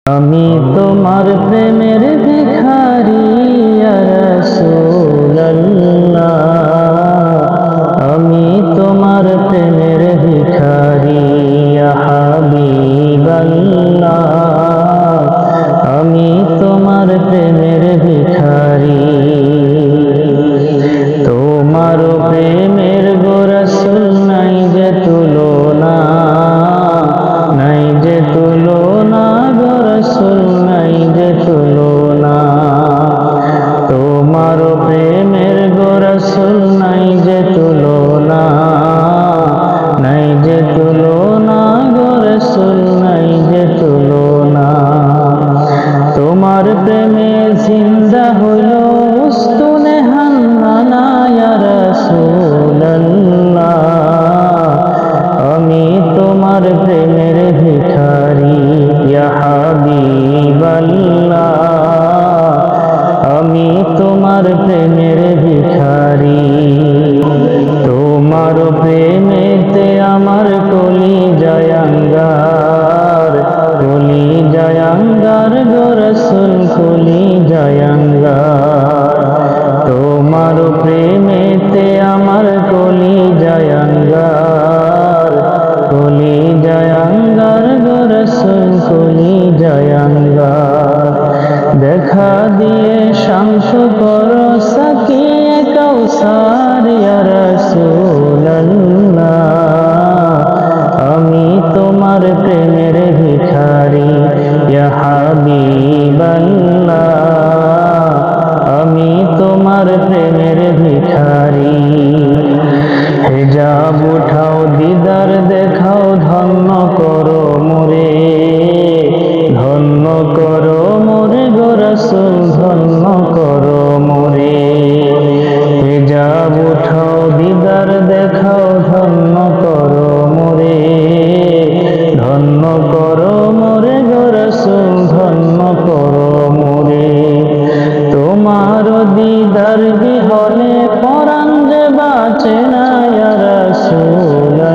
আমি তোমার প্রেমের ভিখারি ইয়া রাসূলুল্লাহ, আমি তোমার প্রেমের ভিখারি ইয়া হাবিবাল্লাহ, আমি তোমার প্রেমের ভিখারি। তোমার প্রেমের গো রাসূল নাই যে তুলনা, নাই যে তুলনা গো রাসূল, নাই যে তুলনা। তোমার প্রেমের গো রাসূল নাই যে তুলনা, নাই যে তুলনা গো রাসূল, নাই যে তুলনা। তোমার প্রেমে জিন্দা হইল উস্তুনে হান্নানা ইয়া রাসূলুল্লাহ, আমি তোমার প্রেমের ভিখারি ইয়া হাবিবাল্লাহ, আমি তোমার প্রেমের ভিখারি। তোমার প্রেমেতে আমার কলিজায় আঙ্গার, কলিজায় আঙ্গার গো রাসূল, কলিজায় আঙ্গার। তোমার প্রেমেতে আমার কলিজায় আঙ্গার, কলিজায় আঙ্গার গো রাসূল, কলিজায় আঙ্গার। দেখা দিয়ে শান্ত করো সাকিয়ে কাউসার ইয়া রাসূলুল্লাহ, আমি তোমার প্রেমের ভিখারি ইয়া হাবিবাল্লাহ, আমি তোমার প্রেমের ভিখারি। হিজাব উঠাও দিদার দেখাও, ধন্য করো মোরে, ধন্য করো মোরে গো রাসূল, ধন্য করো মোরে। হিজাব উঠাও দিদার দেখাও, ধন্য করো মোরে, ধন্য করো মোরে গো রাসূল, ধন্য করো মোরে। তোমার দিদার বিহনে পরাণ যে বাঁচে না ইয়া রাসূলুল্লাহ,